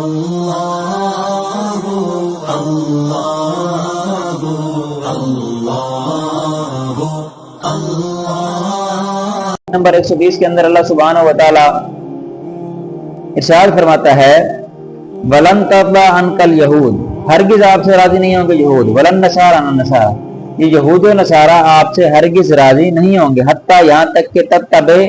اللہ اللہ اللہ اللہ۔ Number 120 کے اندر اللہ سبحانہ و تعالی ارشاد فرماتا ہے وَلَن تَرْضَىٰ عَنْكَ الْيَهُودُ، ہرگز آپ سے راضی نہیں ہوں گے یہود، وَلَن نَّصَارَىٰ النَّصَارَىٰ، یہ یہود و نصارہ آپ سے ہرگز راضی نہیں ہوں گے، حتیٰ یہاں تک کہ تتبع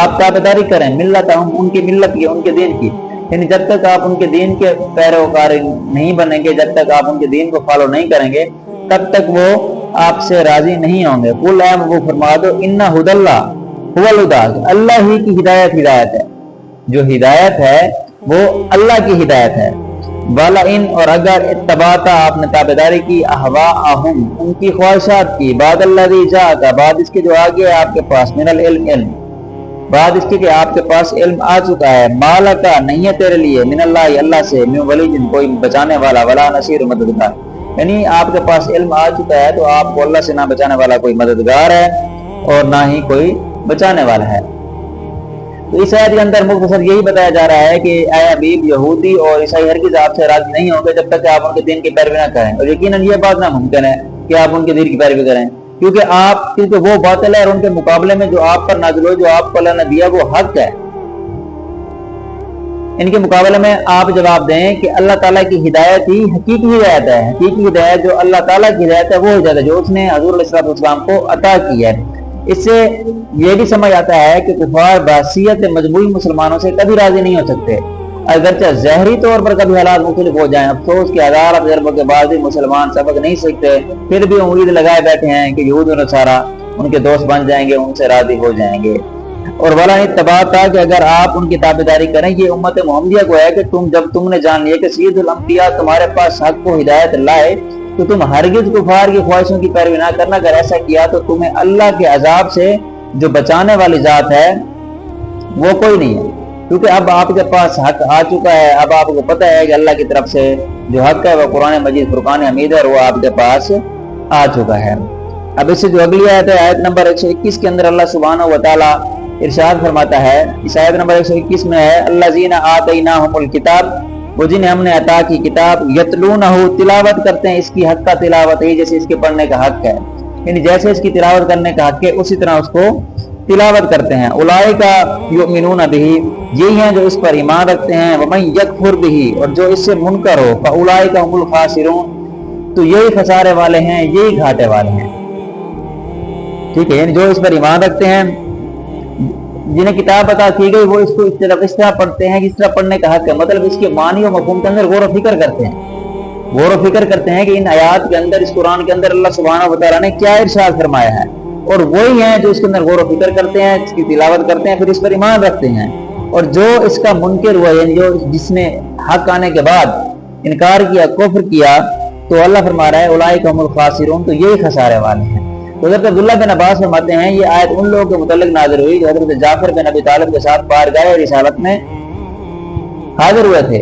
آپ تابعداری کریں ملتہم، ان کی ملت کی، ان کے دین کی، یعنی جب تک آپ ان کے دین کے پیروکار نہیں بنیں گے، جب تک آپ ان کے دین کو فالو نہیں کریں گے، تب تک وہ آپ سے راضی نہیں ہوں گے۔ قُلْ اے نبی فرما دو اِنَّ هُدَى اللَّهِ هُوَ الْهُدَىٰ، اللہ ہی کی ہدایت ہے، جو ہدایت ہے وہ اللہ کی ہدایت ہے۔ وَلَئِنْ، اور اگر اتبعت آپ نے تابعداری کی، اہواءہم، ان کی خواہشات کی، بعد الذی جاءک، بعد اس کے جو آگے آپ کے پاس، من العلم، علم، بعد اس کے کہ آپ کے پاس علم آ چکا ہے، مالکا، نہیں ہے تیرے لیے، من اللہ، اللہ سے، من ولی، کوئی بچانے والا، ولا نصیر، مددگار، یعنی آپ کے پاس علم آ چکا ہے تو آپ کو اللہ سے نہ بچانے والا کوئی مددگار ہے اور نہ ہی کوئی بچانے والا ہے۔ تو اس آیت کے اندر مختصر یہی بتایا جا رہا ہے کہ اے حبیب، یہودی اور عیسائی ہرگز آپ سے راضی نہیں ہوں گے جب تک کہ آپ ان کے دین کی پیروی نہ کریں، اور یقیناً یہ بات ناممکن ہے کہ آپ ان کے دین کی پیروی کریں، کیونکہ وہ باطل ہے اور ان کے مقابلے میں جو آپ پر نازل ہو، جو آپ کو اللہ نے دیا، وہ حق ہے۔ ان کے مقابلے میں آپ جواب دیں کہ اللہ تعالیٰ کی ہدایت ہی حقیقی ہدایت ہے، حقیقی ہدایت جو اللہ تعالیٰ کی ہدایت ہے وہ ہدایت ہے جو اس نے حضور علیہ السلام کو عطا کی ہے۔ اس سے یہ بھی سمجھ آتا ہے کہ کفار بحثیت مجموعی مسلمانوں سے کبھی راضی نہیں ہو سکتے، اگرچہ ظاہری طور پر کبھی حالات مختلف ہو جائیں، افسوس کہ ہزار تجربوں کے بعد بھی مسلمان سبق نہیں سیکھتے، پھر بھی امید لگائے بیٹھے ہیں کہ یہود و نصارہ ان کے دوست بن جائیں گے، ان سے راضی ہو جائیں گے۔ اور والا اتباع تھا کہ اگر آپ ان کی تابعداری کریں، یہ امت محمدیہ کو ہے کہ جب تم نے جان لیا کہ سید الانبیاء تمہارے پاس حق کو ہدایت لائے تو تم ہرگز کفار کی خواہشوں کی پیروی نہ کرنا، اگر ایسا کیا تو تمہیں اللہ کے عذاب سے جو بچانے والی ذات ہے وہ کوئی نہیں ہے، کیونکہ اب آپ کے پاس حق آ چکا ہے، اب آپ کو پتہ ہے کہ اللہ کی طرف سے جو حق ہے وہ قرآن مجید فرقان حمید ہے اور وہ آپ کے پاس آ چکا ہے۔ اب اس سے جو اگلی آیت ہے، آیت نمبر 121 کے اندر اللہ سبحانہ و تعالی ارشاد فرماتا ہے، اس آیت نمبر 121 میں ہے الذین آتیناہم الکتاب، وہ جنہیں ہم نے عطا کی کتاب، یتلونہ، تلاوت کرتے ہیں اس کی، حق کا تلاوت ہے جیسے اس کے پڑھنے کا حق ہے، یعنی جیسے اس کی تلاوت کرنے کا حق ہے اسی طرح اس کو تلاوت کرتے ہیں۔ اولئک یؤمنون بہ، یہی ہیں جو اس پر ایمان رکھتے ہیں، ومن یکفر بہ، اور جو اس سے منکر ہو، فاولئک هم الخاسرون، تو یہی خسارے والے ہیں، یہی گھاٹے والے ہیں۔ ٹھیک ہے، یعنی جو اس پر ایمان رکھتے ہیں، جنہیں کتاب عطا کی گئی، وہ اس کو اس طرح پڑھتے ہیں جس طرح پڑھنے کا حق ہے، مطلب اس کے معنی و مفہوم کے اندر غور و فکر کرتے ہیں کہ ان آیات کے اندر، اس قرآن کے اندر اللہ سبحانہ و تعالیٰ نے کیا ارشاد فرمایا ہے، اور وہی ہیں جو اس کے اندر غور و فکر کرتے ہیں، اس کی تلاوت کرتے ہیں، پھر اس پر ایمان رکھتے ہیں، اور جو اس کا منکر ہوا، یعنی جو جس نے حق آنے کے بعد انکار کیا، کفر کیا، تو اللہ فرما رہا ہے اولئک هم الخاسرون، تو یہی خسارے والے ہیں۔ تو حضرت عبداللہ بن عباس فرماتے ہیں یہ آیت ان لوگوں کے متعلق نازل ہوئی جو حضرت جعفر بن ابی طالب کے ساتھ بارگاہ رسالت میں حاضر ہوئے تھے،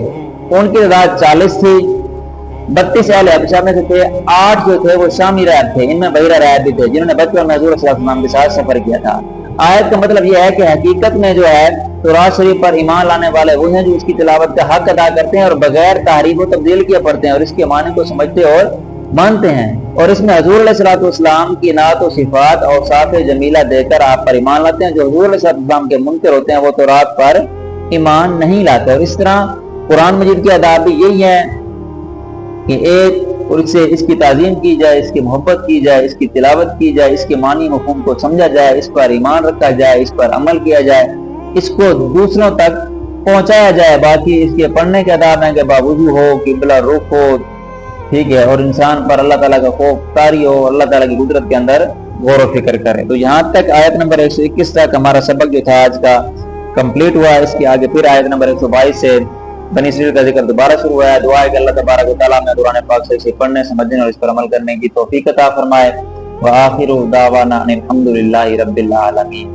ان کی تعداد 40 تھی، 32 اہل حبشہ میں سے تھے، 8 جو تھے وہ شامی رعب تھے، ان میں بحیرہ رعب بھی تھے جنہوں نے بچپن میں حضور صلی اللہ علیہ وسلم کے ساتھ سفر کیا تھا۔ آیت کا مطلب یہ ہے کہ حقیقت میں جو ہے تورات شریف پر ایمان لانے والے وہ ہیں جو اس کی تلاوت کا حق ادا کرتے ہیں اور بغیر تحریف و تبدیل کیے پڑھتے ہیں اور اس کے معنی کو سمجھتے اور مانتے ہیں، اور اس میں حضور علیہ السلام کی نعت و صفات اور صفات جمیلہ دے کر آپ پر ایمان لاتے ہیں۔ جو حضور علیہ السلام کے منکر ہوتے ہیں وہ تورات پر ایمان نہیں لاتے، اور اس طرح قرآن مجید کی آداب بھی یہی ہے کہ ایک اور اس کی تعظیم کی جائے، اس کی محبت کی جائے، اس کی تلاوت کی جائے، اس کے معنی مفہوم کو سمجھا جائے، اس پر ایمان رکھا جائے، اس پر عمل کیا جائے، اس کو دوسروں تک پہنچایا جائے۔ باقی اس کے پڑھنے کے آداب ہیں کہ باوضو ہو، قبلہ رخ ہو، ٹھیک ہے، اور انسان پر اللہ تعالیٰ کا خوف طاری ہو، اللہ تعالیٰ کی قدرت کے اندر غور و فکر کرے۔ تو یہاں تک آیت نمبر 121 تک ہمارا سبق جو تھا آج کا کمپلیٹ ہوا۔ اس کے آگے پھر آیت نمبر 122 سے بنی اسرائیل کا ذکر دوبارہ شروع ہوا ہے۔ دعا ہے کہ اللہ تبارک و تعالیٰ میں قرآن پاک سے اسے پڑھنے، سمجھنے اور اس پر عمل کرنے کی توفیق عطا فرمائے۔ وآخر دعوانا ان الحمد للہ رب العالمین۔